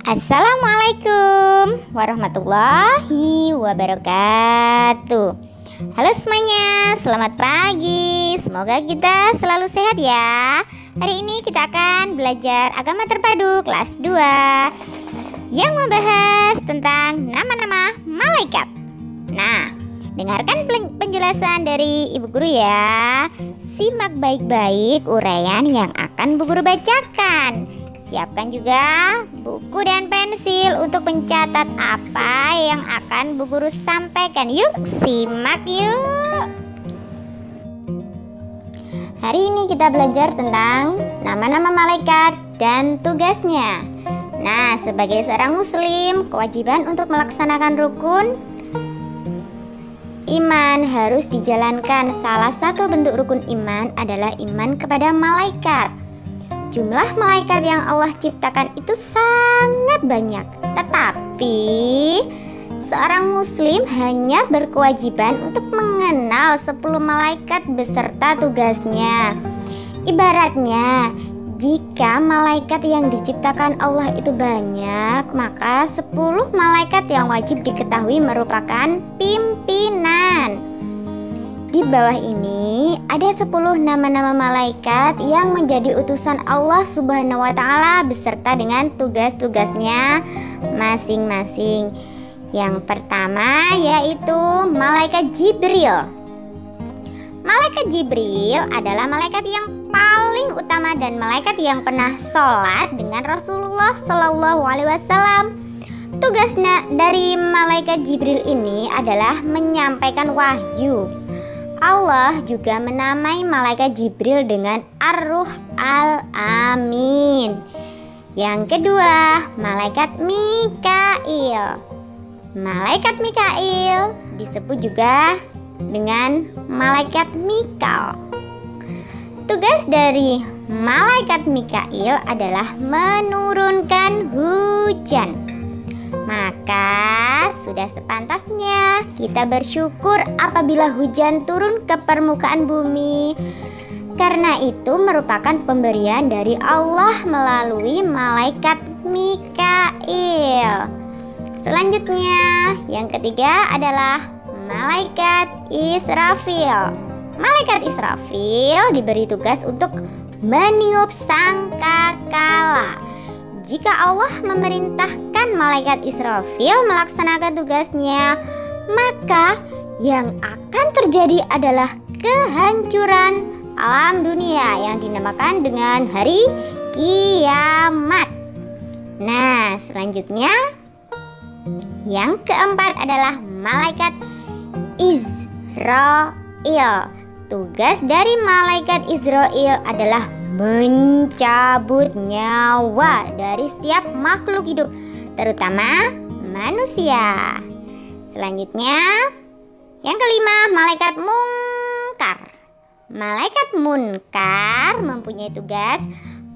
Assalamualaikum warahmatullahi wabarakatuh. Halo semuanya, selamat pagi. Semoga kita selalu sehat ya. Hari ini kita akan belajar agama terpadu kelas 2 yang membahas tentang nama-nama malaikat. Nah, dengarkan penjelasan dari Ibu Guru ya. Simak baik-baik uraian yang akan Bu Guru bacakan. Siapkan juga buku dan pensil untuk mencatat apa yang akan Bu Guru sampaikan. Yuk, simak yuk. Hari ini kita belajar tentang nama-nama malaikat dan tugasnya. Nah, sebagai seorang muslim, kewajiban untuk melaksanakan rukun iman harus dijalankan. Salah satu bentuk rukun iman adalah iman kepada malaikat. Jumlah malaikat yang Allah ciptakan itu sangat banyak, tetapi seorang muslim hanya berkewajiban untuk mengenal 10 malaikat beserta tugasnya. Ibaratnya, jika malaikat yang diciptakan Allah itu banyak, maka 10 malaikat yang wajib diketahui merupakan pimpinan. Di bawah ini ada 10 nama-nama malaikat yang menjadi utusan Allah Subhanahu wa Ta'ala beserta dengan tugas-tugasnya masing-masing. Yang pertama yaitu malaikat Jibril. Malaikat Jibril adalah malaikat yang paling utama dan malaikat yang pernah sholat dengan Rasulullah Shallallahu Alaihi Wasallam. Tugasnya dari malaikat Jibril ini adalah menyampaikan wahyu. Allah juga menamai malaikat Jibril dengan Ar-Ruh Al-Amin. Yang kedua, malaikat Mikail. Malaikat Mikail disebut juga dengan malaikat Mikal. Tugas dari malaikat Mikail adalah menurunkan hujan. Maka sudah sepantasnya kita bersyukur apabila hujan turun ke permukaan bumi. Karena itu merupakan pemberian dari Allah melalui malaikat Mikail. Selanjutnya, yang ketiga adalah malaikat Israfil. Malaikat Israfil diberi tugas untuk meniup sangkakala. Jika Allah memerintahkan malaikat Israfil melaksanakan tugasnya, maka yang akan terjadi adalah kehancuran alam dunia yang dinamakan dengan hari kiamat. Nah, selanjutnya yang keempat adalah malaikat Israil. Tugas dari malaikat Israil adalah mencabut nyawa dari setiap makhluk hidup, terutama manusia. Selanjutnya, yang kelima, malaikat Munkar. Malaikat Munkar mempunyai tugas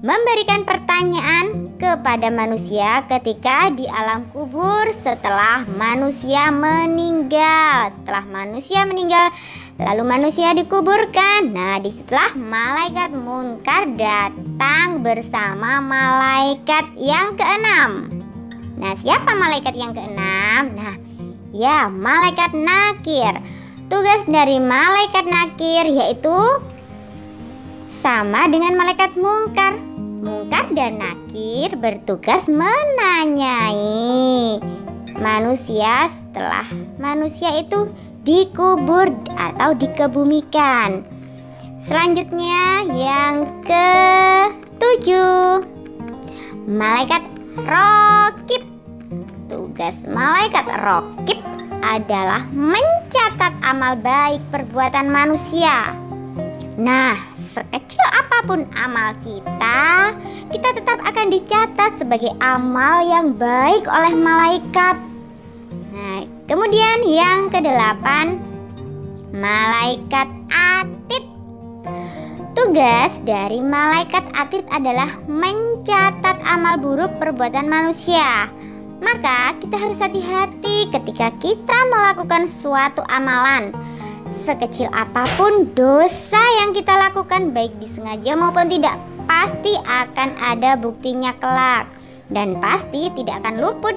memberikan pertanyaan kepada manusia ketika di alam kubur setelah manusia meninggal. Setelah manusia meninggal, lalu manusia dikuburkan. Nah, disitulah malaikat Munkar datang bersama malaikat yang keenam. Nah, siapa malaikat yang keenam? Nah, ya, malaikat Nakir. Tugas dari malaikat Nakir yaitu sama dengan malaikat Munkar. Munkar dan Nakir bertugas menanyai manusia setelah manusia itu dikubur atau dikebumikan. Selanjutnya yang ke-7, malaikat Raqib. Tugas malaikat Raqib adalah mencatat amal baik perbuatan manusia. Nah, sekecil apapun amal kita tetap akan dicatat sebagai amal yang baik oleh malaikat. Nah, kemudian yang ke-8, malaikat Atid. Tugas dari malaikat Atid adalah mencatat amal buruk perbuatan manusia. Maka kita harus hati-hati ketika kita melakukan suatu amalan. Sekecil apapun dosa yang kita lakukan, baik disengaja maupun tidak, pasti akan ada buktinya kelak. dan pasti tidak akan luput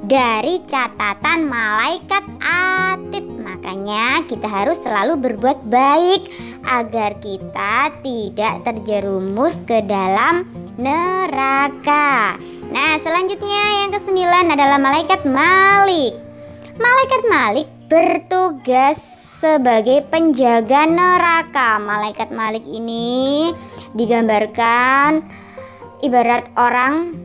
dari catatan malaikat atid. Makanya kita harus selalu berbuat baik agar kita tidak terjerumus ke dalam neraka. Nah, selanjutnya yang ke-9 adalah malaikat Malik. Malaikat Malik bertugas sebagai penjaga neraka. Malaikat Malik ini digambarkan ibarat orang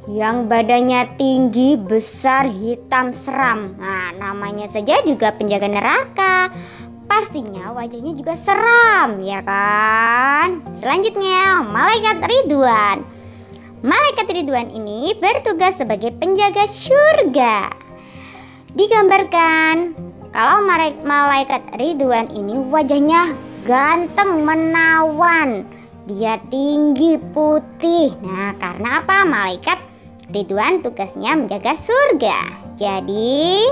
yang badannya tinggi, besar, hitam, seram. Nah, namanya saja juga penjaga neraka. Pastinya wajahnya juga seram, ya kan? Selanjutnya, malaikat Ridwan. Malaikat Ridwan ini bertugas sebagai penjaga surga. Digambarkan kalau malaikat Ridwan ini wajahnya ganteng, menawan. Dia tinggi, putih. Nah, karena apa? Malaikat Ridwan tugasnya menjaga surga. Jadi,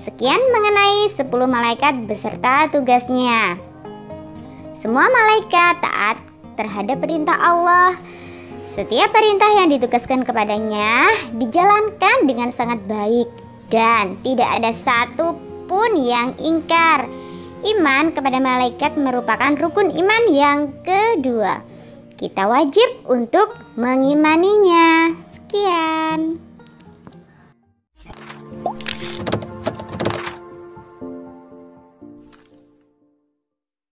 sekian mengenai 10 malaikat beserta tugasnya. Semua malaikat taat terhadap perintah Allah. Setiap perintah yang ditugaskan kepadanya dijalankan dengan sangat baik dan tidak ada satu pun yang ingkar. Iman kepada malaikat merupakan rukun iman yang kedua. Kita wajib untuk mengimaninya. Sekian.